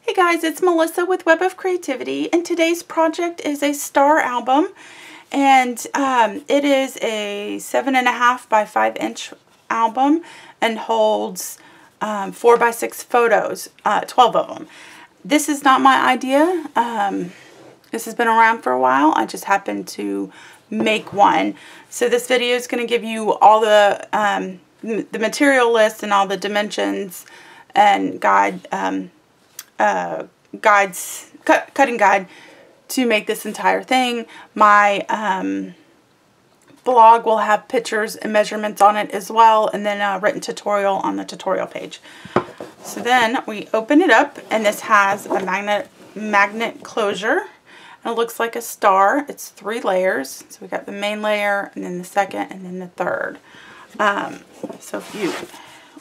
Hey guys, it's Melissa with Web of Creativity, and today's project is a star album, and it is a 7.5 by 5 inch album and holds 4 by 6 photos, 12 of them. This is not my idea. This has been around for a while. I just happened to make one. So this video is going to give you all the material list and all the dimensions and cutting guide to make this entire thing. My blog will have pictures and measurements on it as well, and then a written tutorial on the tutorial page. So then we open it up, and this has a magnet closure, and it looks like a star. It's 3 layers. So we got the main layer, and then the second, and then the third. So if you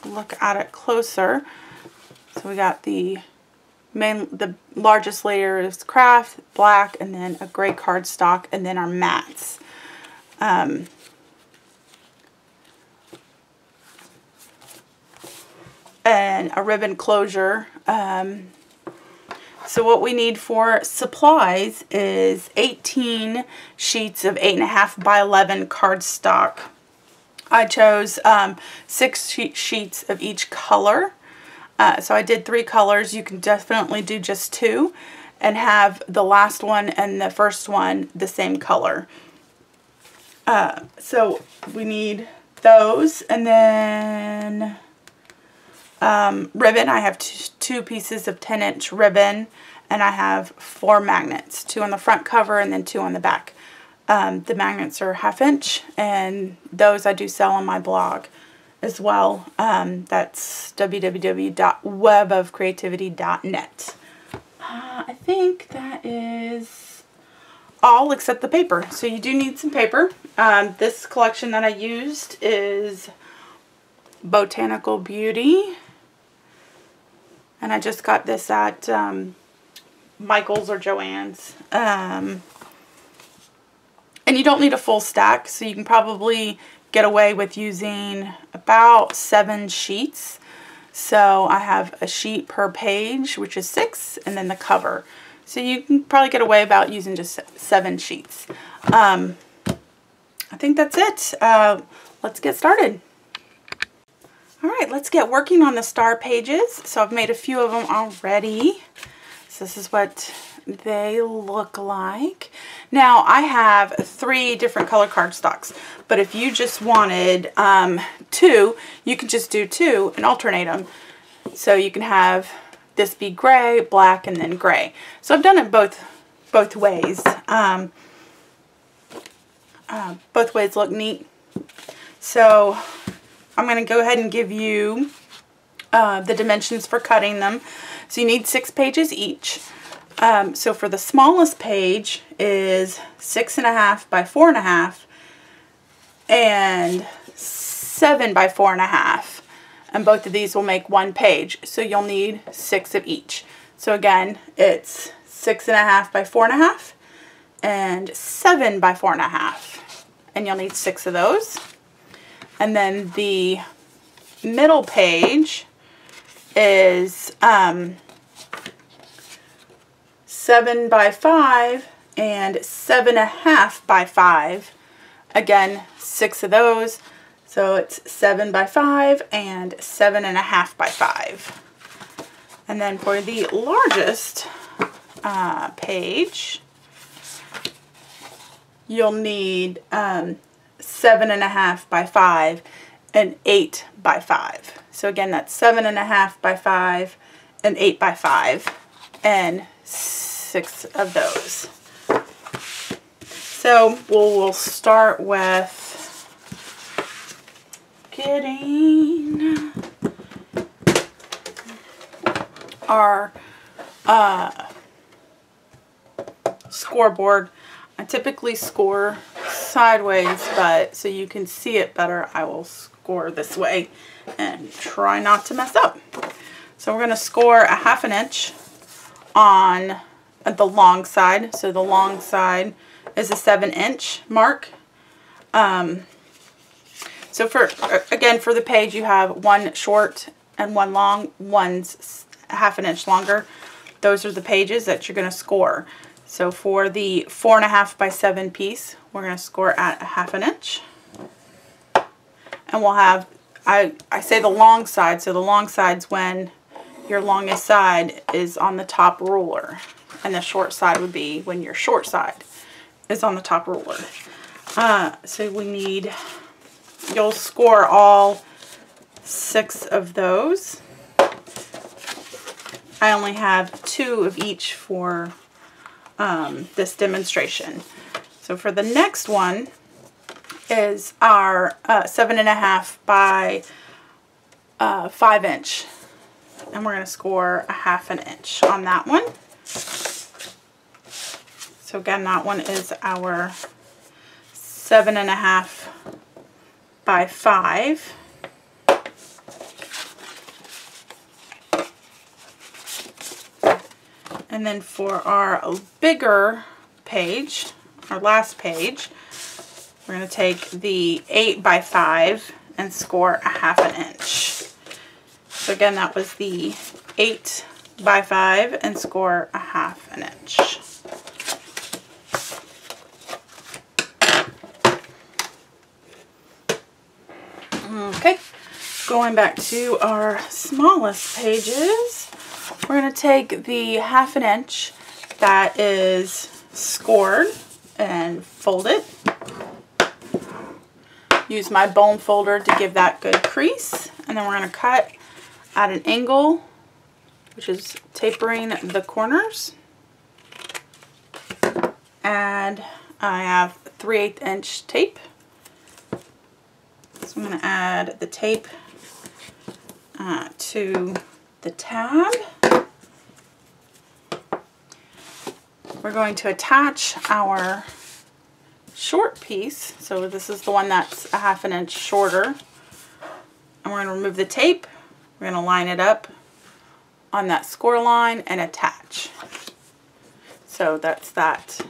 look at it closer, so we got the largest layer is craft, black, and then a gray cardstock, and then our mats. And a ribbon closure. So what we need for supplies is 18 sheets of 8.5 by 11 cardstock. I chose 6 sheets of each color. So I did 3 colors. You can definitely do just 2 and have the last one and the first one the same color. So we need those, and then ribbon. I have 2 pieces of 10-inch ribbon, and I have 4 magnets, 2 on the front cover and then 2 on the back. The magnets are 1/2 inch, and those I do sell on my blog as well. That's www.webofcreativity.net. I think that is all except the paper. So you do need some paper. This collection that I used is Botanical Beauty, and I just got this at Michael's or Joann's. And you don't need a full stack, so you can probably get away with using about 7 sheets. So I have a sheet per page, which is 6, and then the cover. So you can probably get away about using just 7 sheets. I think that's it. Let's get started. Alright, let's get working on the star pages. So I've made a few of them already. So this is what they look like. Now I have 3 different color cardstocks, but if you just wanted 2, you can just do 2 and alternate them. So you can have this be gray, black, and then gray. So I've done it both ways. Both ways look neat. So I'm going to go ahead and give you the dimensions for cutting them. So you need 6 pages each. So for the smallest page is 6.5 by 4.5 and 7 by 4.5. And both of these will make 1 page. So you'll need 6 of each. So again, it's 6.5 by 4.5 and 7 by 4.5. And you'll need 6 of those. And then the middle page is 7 by 5 and 7.5 by 5. Again, 6 of those. So it's 7 by 5 and 7.5 by 5. And then for the largest page, you'll need 7.5 by 5 and 8 by 5. So again, that's 7.5 by 5 and 8 by 5. And 6 of those. So we'll start with getting our scoreboard. I typically score sideways, but so you can see it better, I will score this way and try not to mess up. So we're going to score a 1/2 inch on the long side. So the long side is a 7-inch mark. So for the page, you have 1 short and 1 long. One's 1/2 inch longer. those are the pages that you're going to score. So for the 4.5 by 7 piece, we're going to score at 1/2 inch. And we'll have, I say the long side, so the long side's when your longest side is on the top ruler. And the short side would be when your short side is on the top ruler. So we need, you'll score all 6 of those. I only have 2 of each for this demonstration. So for the next one is our 7.5 by 5 inch. And we're going to score 1/2 inch on that one. So again, that one is our 7.5 by 5. And then for our bigger page, our last page, we're going to take the 8 by 5 and score 1/2 inch. So again, that was the 8 by 5 and score 1/2 inch. Okay, going back to our smallest pages, we're going to take the 1/2 inch that is scored and fold it. Use my bone folder to give that good crease. And then we're going to cut at an angle, which is tapering the corners. And I have 3/8 inch tape. So I'm going to add the tape to the tab. We're going to attach our short piece. So this is the one that's 1/2 inch shorter. And we're going to remove the tape. We're going to line it up on that score line and attach. So that's that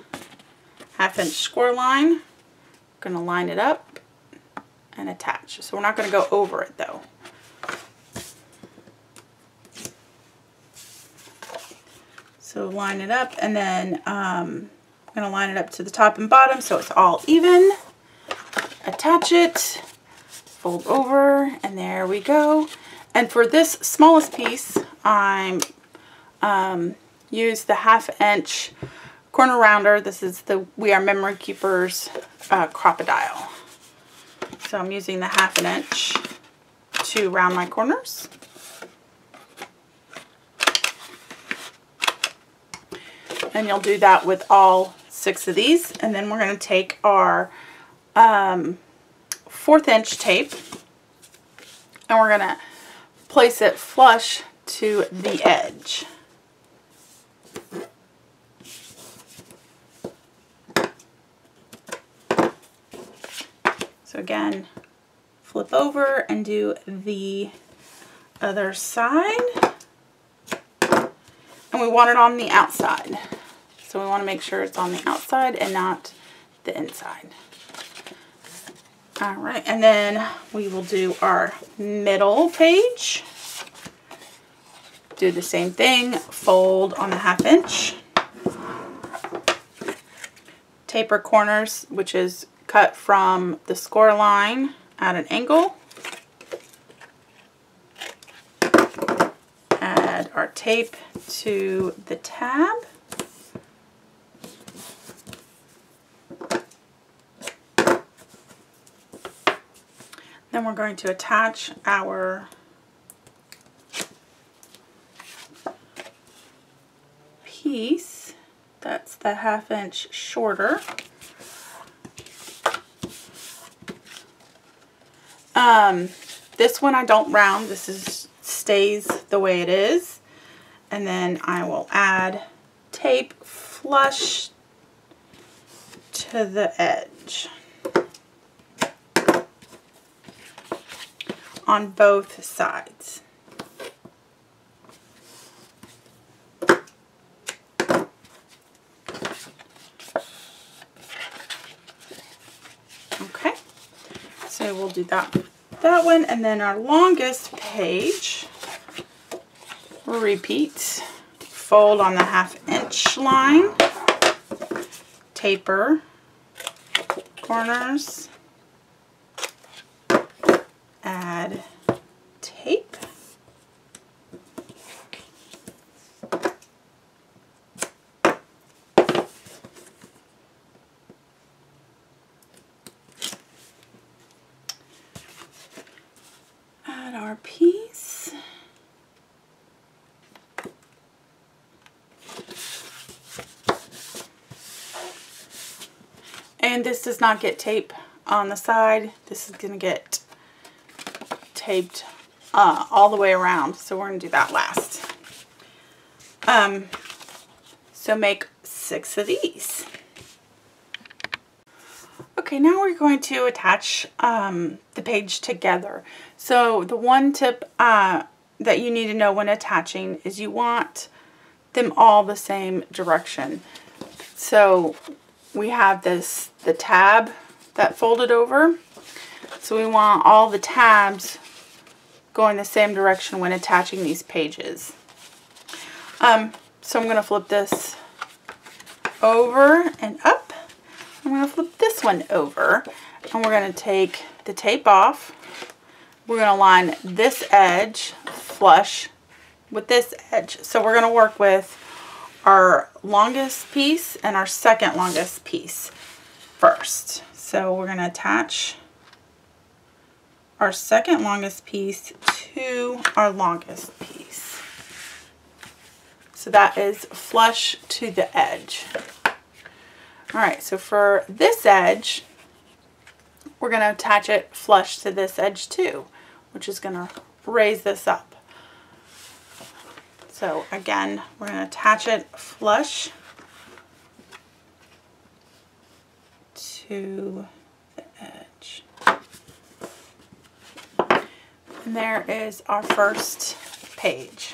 1/2 inch score line. We're going to line it up and attach. So we're not going to go over it though. So line it up, and then I'm going to line it up to the top and bottom so it's all even. Attach it, fold over, and there we go. And for this smallest piece, I'm use the 1/2 inch corner rounder. This is the We Are Memory Keepers Crop-A-Dile. So I'm using the 1/2 inch to round my corners. And you'll do that with all 6 of these. And then we're going to take our 1/4 inch tape and we're going to place it flush to the edge. So again, flip over and do the other side. And we want it on the outside. So we want to make sure it's on the outside and not the inside. Alright, and then we will do our middle page. Do the same thing, fold on the 1/2 inch. Taper corners, which is cut from the score line at an angle. Add our tape to the tab. Then we're going to attach our piece. That's the 1/2 inch shorter. This one I don't round. This is stays the way it is. And then I will add tape flush to the edge on both sides. Okay, so we'll do that one, and then our longest page, repeat, fold on the 1/2 inch line, taper corners, add tape, add our piece, and this does not get tape on the side. This is going to get taped all the way around, so we're going to do that last. So make 6 of these. Okay, now we're going to attach the page together. So the one tip that you need to know when attaching is you want them all the same direction. So we have the tab that folded over. So we want all the tabs going the same direction when attaching these pages. So I'm going to flip this over and up. I'm going to flip this one over, and we're going to take the tape off. We're going to line this edge flush with this edge. So we're going to work with our longest piece and our second longest piece first. So we're going to attach our second longest piece to our longest piece. So that is flush to the edge. Alright, so for this edge, we're going to attach it flush to this edge too, which is going to raise this up. So again, we're going to attach it flush to the edge. And there is our first page.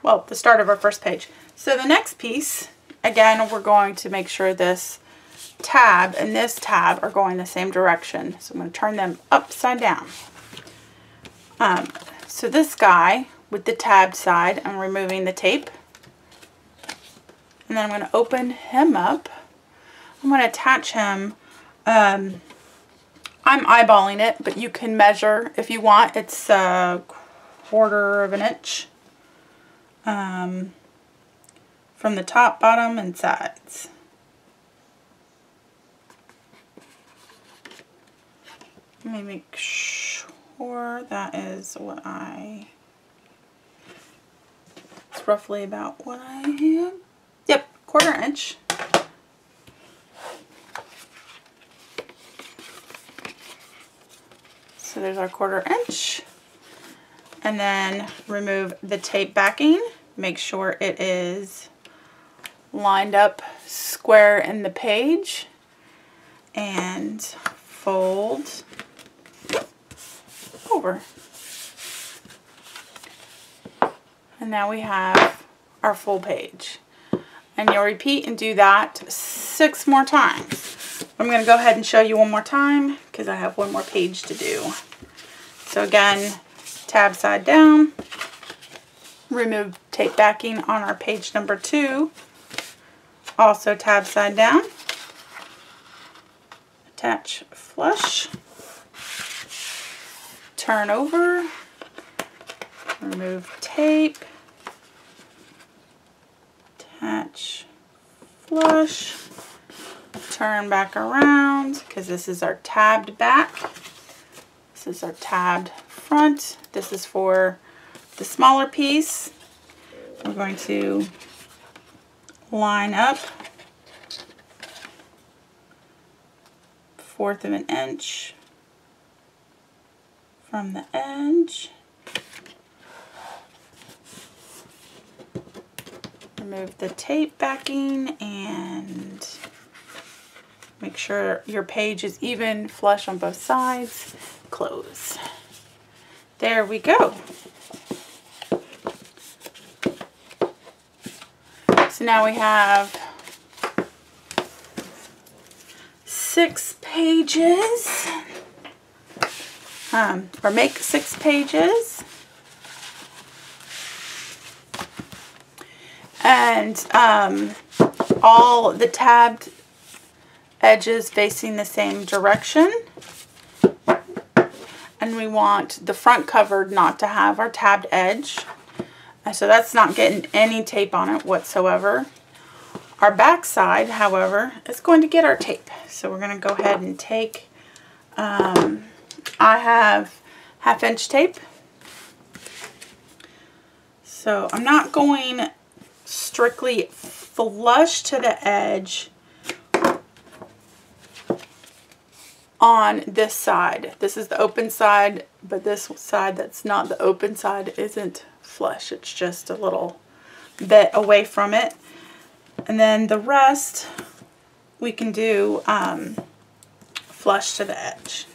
Well, the start of our first page. So the next piece, again, we're going to make sure this tab and this tab are going the same direction. So I'm going to turn them upside down. So this guy with the tabbed side, I'm removing the tape. And then I'm going to open him up. I'm going to attach him. I'm eyeballing it, but you can measure if you want. It's 1/4 of an inch. From the top, bottom, and sides. Let me make sure that is what it's roughly about what I have. Yep, 1/4 inch. So there's our 1/4 inch. And then remove the tape backing. Make sure it is lined up square in the page. And fold over. And now we have our full page. And you'll repeat and do that 6 more times. I'm going to go ahead and show you one more time because I have one more page to do. So again, tab side down, remove tape backing on our page number 2, also tab side down, attach flush, turn over, remove tape, attach flush, turn back around because this is our tabbed back, this is our tabbed front, this is for the smaller piece. We're going to line up 1/4 of an inch from the edge. Remove the tape backing and make sure your page is even, flush on both sides. Close. There we go. So now we have 6 pages, or make 6 pages. And all the tabbed edges facing the same direction. And we want the front cover not to have our tabbed edge. So that's not getting any tape on it whatsoever. Our back side, however, is going to get our tape. So we're going to go ahead and take, I have 1/2 inch tape. So I'm not going strictly flush to the edge on this side. This is the open side, but this side that's not the open side isn't flush. It's just a little bit away from it. And then the rest we can do flush to the edge.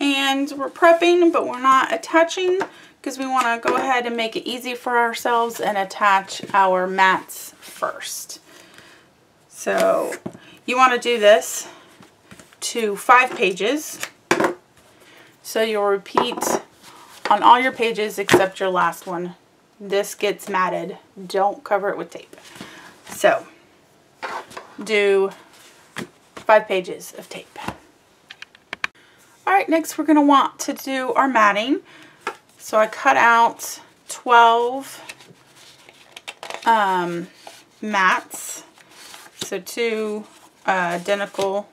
And we're prepping, but we're not attaching because we want to go ahead and make it easy for ourselves and attach our mats first. So you want to do this to 5 pages. So you'll repeat on all your pages except your last one. This gets matted. Don't cover it with tape. So do 5 pages of tape. Alright, next we're going to want to do our matting. So I cut out 12 mats. So 2 identical.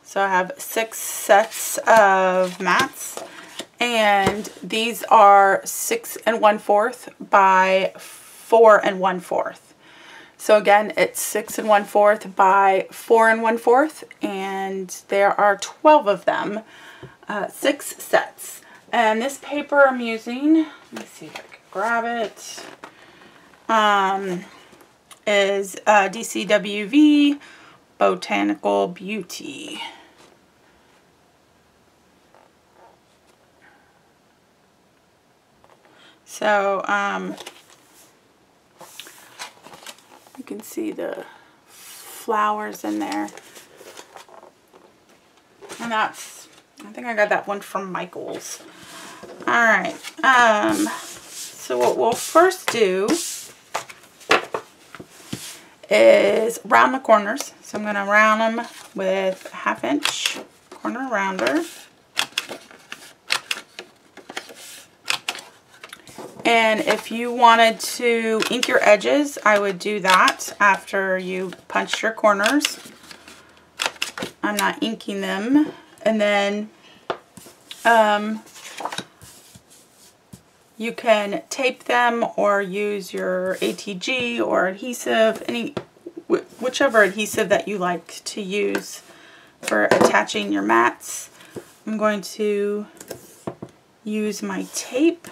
So I have 6 sets of mats. And these are 6 1/4 by 4 1/4. So again, it's 6 1/4 by 4 1/4, and there are 12 of them, 6 sets. And this paper I'm using, let me see if I can grab it, is DCWV Botanical Beauty. So, you can see the flowers in there. And that's, I think I got that one from Michael's. Alright, so what we'll first do is round the corners. So I'm going to round them with 1/2 inch corner rounder. And if you wanted to ink your edges, I would do that after you punch your corners. I'm not inking them. And then you can tape them or use your ATG or adhesive, whichever adhesive that you like to use for attaching your mats. I'm going to use my tape.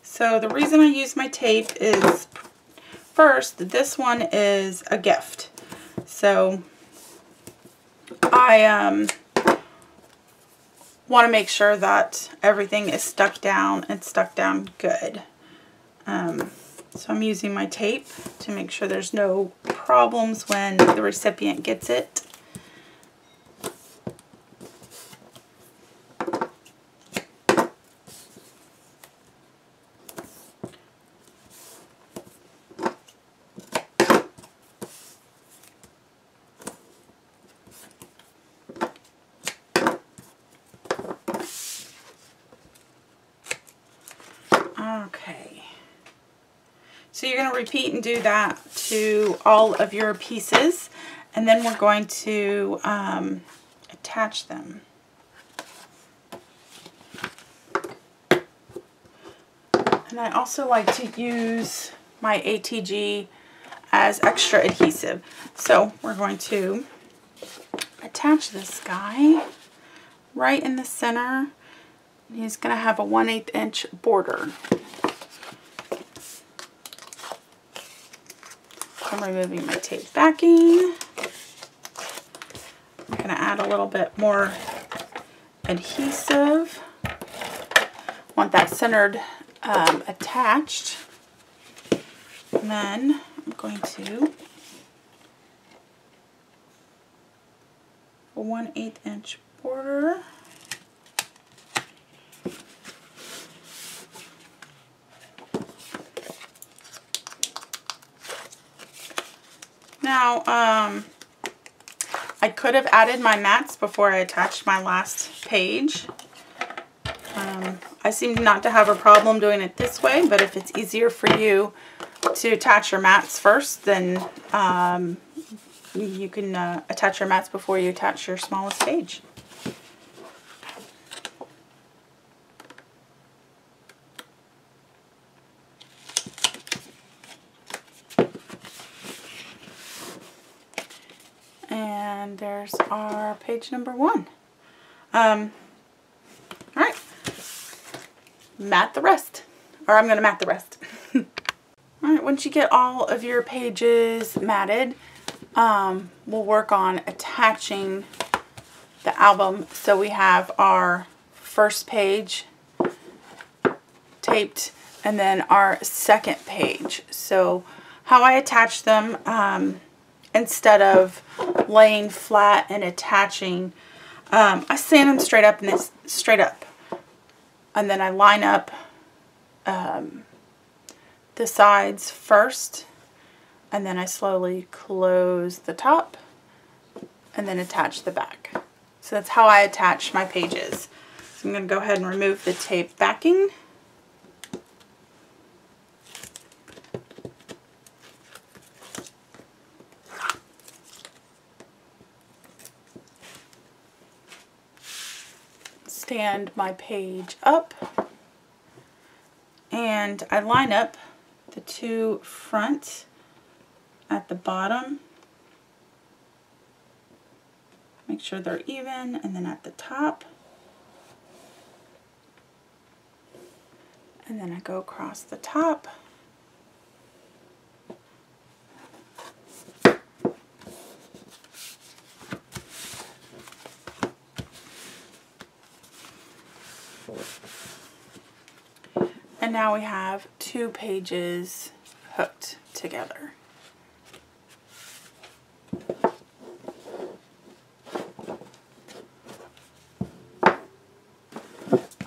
So the reason I use my tape is, first, this one is a gift. So I want to make sure that everything is stuck down and stuck down good. So I'm using my tape to make sure there's no problems when the recipient gets it. Okay, so you're going to repeat and do that to all of your pieces, and then we're going to attach them. And I also like to use my ATG as extra adhesive. So we're going to attach this guy right in the center. He's going to have a 1/8 inch border. I'm removing my tape backing. I'm going to add a little bit more adhesive. Want that centered attached. And then I'm going to a 1/8 inch border. Now, I could have added my mats before I attached my last page. I seem not to have a problem doing it this way, but if it's easier for you to attach your mats first, then you can attach your mats before you attach your smallest page. And there's our page number 1. Alright, mat the rest, or I'm going to mat the rest. Alright, once you get all of your pages matted, we'll work on attaching the album. So we have our first page taped and then our second page. So how I attach them, instead of laying flat and attaching, I stand them straight up and then I line up the sides first, and then I slowly close the top and then attach the back. So that's how I attach my pages. So I'm going to go ahead and remove the tape backing. Stand my page up, and I line up the two front at the bottom, make sure they're even, and then at the top, and then I go across the top. And now we have two pages hooked together.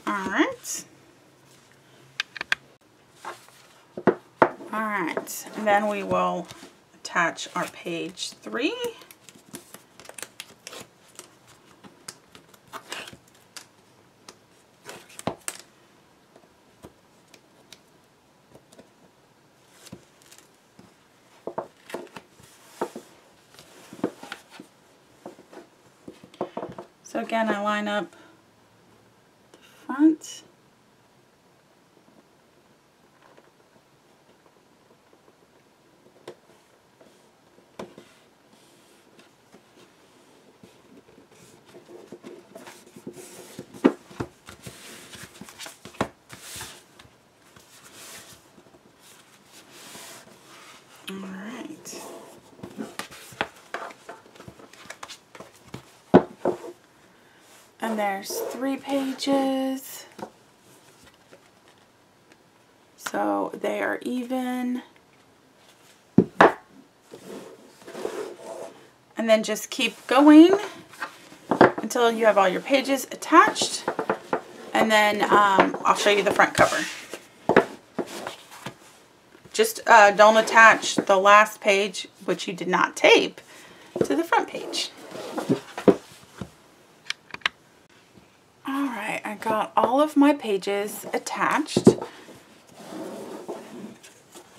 Alright. Alright, and then we will attach our page 3. So again, I line up the front, alright. And there's 3 pages, so they are even, and then just keep going until you have all your pages attached, and then I'll show you the front cover. Just don't attach the last page, which you did not tape, to the front page. Alright, I got all of my pages attached,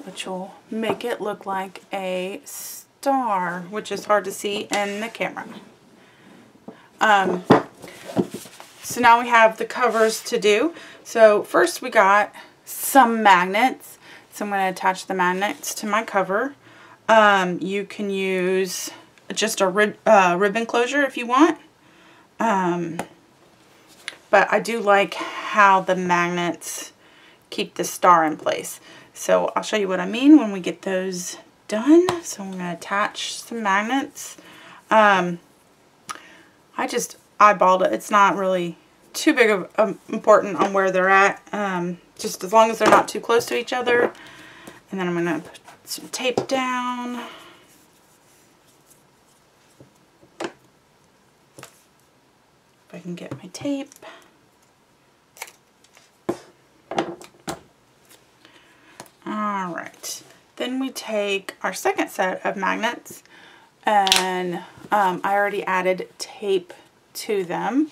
which will make it look like a star, which is hard to see in the camera. So now we have the covers to do. So first we got some magnets. So I'm going to attach the magnets to my cover. You can use just a ribbon closure if you want. But I do like how the magnets keep the star in place. So I'll show you what I mean when we get those done. So I'm going to attach some magnets. I just eyeballed it. It's not really too big of important on where they're at. Just as long as they're not too close to each other. And then I'm going to put some tape down. If I can get my tape. Alright, then we take our second set of magnets, and I already added tape to them.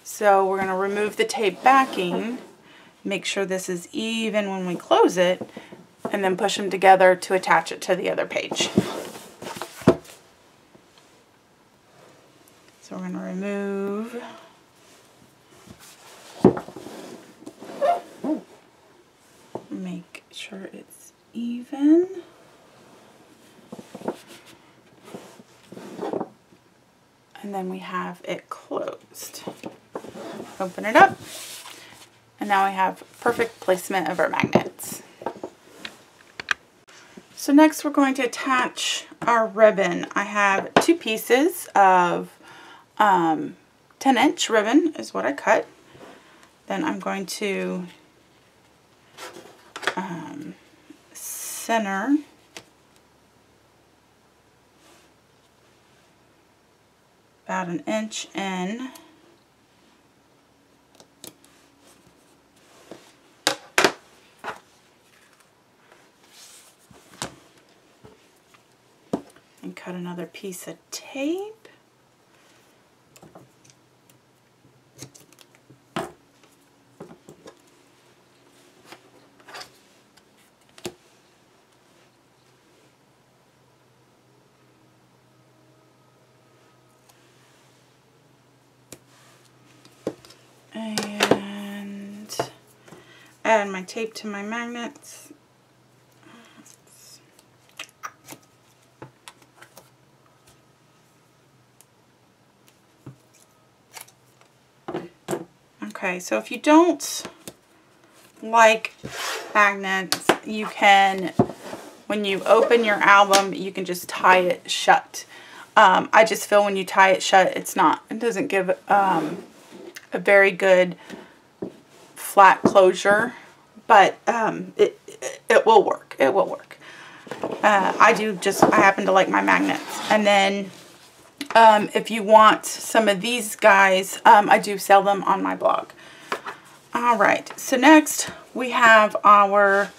So we're going to remove the tape backing, make sure this is even when we close it, and then push them together to attach it to the other page. So we're going to remove make sure it's even. And then we have it closed. Open it up. And now we have perfect placement of our magnets. So next we're going to attach our ribbon. I have 2 pieces of 10-inch ribbon is what I cut. Then I'm going to center about 1 inch in. And cut another piece of tape. And add my tape to my magnets. Okay, so if you don't like magnets, you can, when you open your album, you can just tie it shut. I just feel when you tie it shut, it doesn't give a very good flat closure, but it will work. It will work. I happen to like my magnets. And then if you want some of these guys, I do sell them on my blog. Alright, so next we have our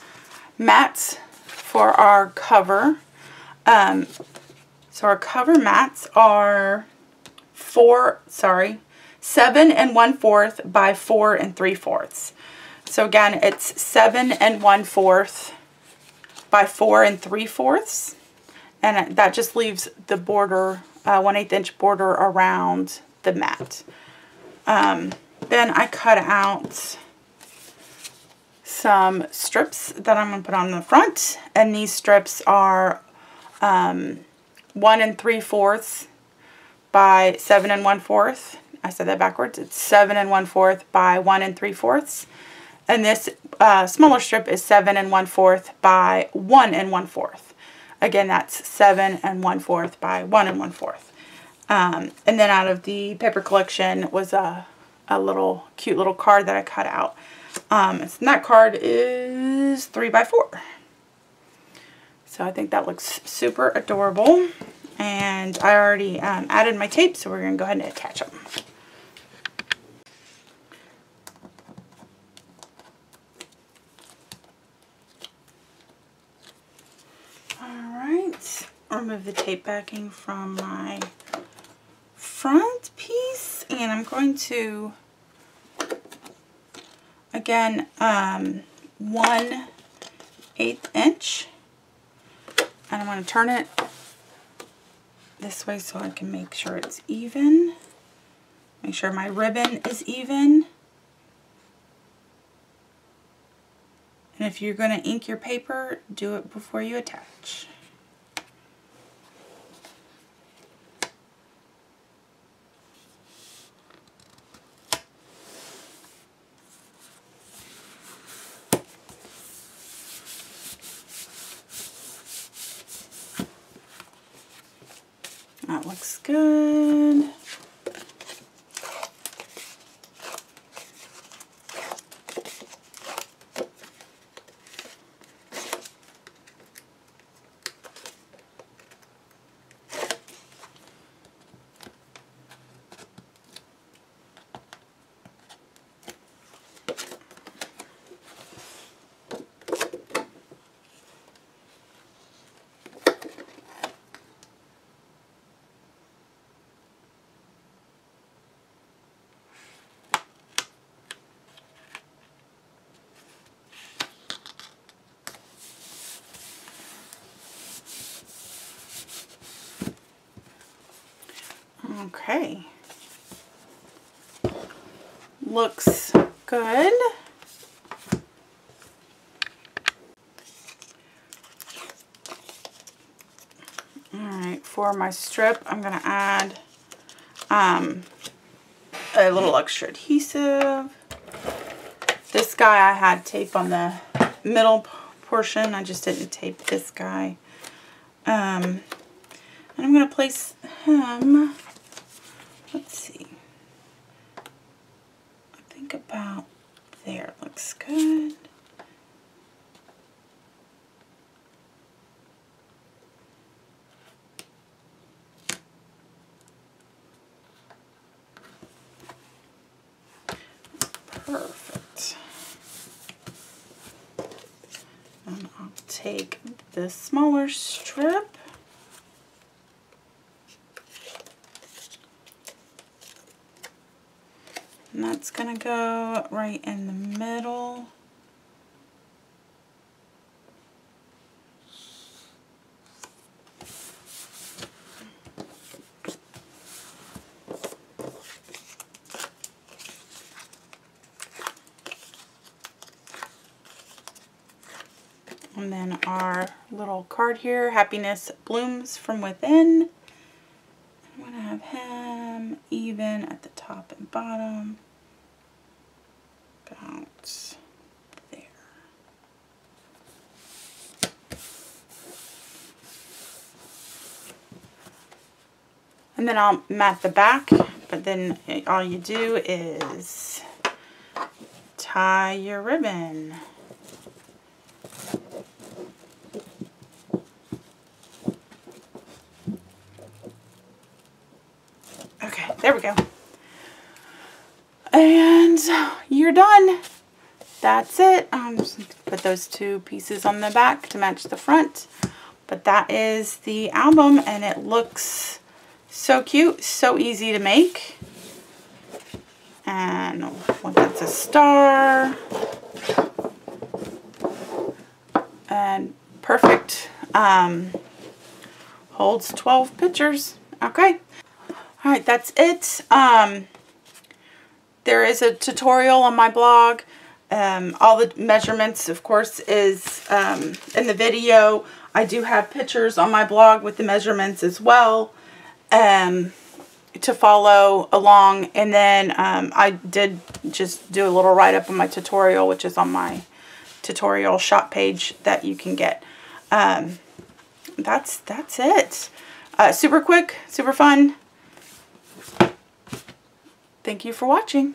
mats for our cover. So our cover mats are 7 1/4 by 4 3/4. So again, it's 7 1/4 by 4 3/4, and that just leaves the border, 1/8 inch border around the mat. Then I cut out some strips that I'm going to put on the front, and these strips are 1 3/4 by 7 1/4. I said that backwards. It's 7 1/4 by 1 3/4. And this smaller strip is 7 1/4 by 1 1/4. Again, that's 7 1/4 by 1 1/4. And then out of the paper collection was a little cute little card that I cut out. And that card is 3 by 4. So I think that looks super adorable. And I already added my tape, so we're going to go ahead and attach them. Alright, remove the tape backing from my front piece, and I'm going to, again, 1/8 inch, and I'm going to turn it this way so I can make sure it's even. Make sure my ribbon is even. And if you're going to ink your paper, do it before you attach. That looks good. Okay. Looks good. Alright, for my strip, I'm going to add a little extra adhesive. This guy I had tape on the middle portion. I just didn't tape this guy. And I'm going to place him, let's see, I think about there. Looks good. Perfect. And I'll take the smaller strip. And that's going to go right in the middle. And then our little card here, happiness blooms from within. I'm going to have him even at the top and bottom. About there. And then I'll mat the back, but then all you do is tie your ribbon. Okay, there we go. And you're done. That's it. Just put those two pieces on the back to match the front. But that is the album, and it looks so cute, so easy to make. And that's a star. And perfect. Holds 12 pictures. Okay. All right, that's it. There is a tutorial on my blog. All the measurements, of course, is in the video. I do have pictures on my blog with the measurements as well to follow along. And then I did just do a little write-up on my tutorial, which is on my tutorial shop page that you can get. That's it. Super quick, super fun. Thank you for watching.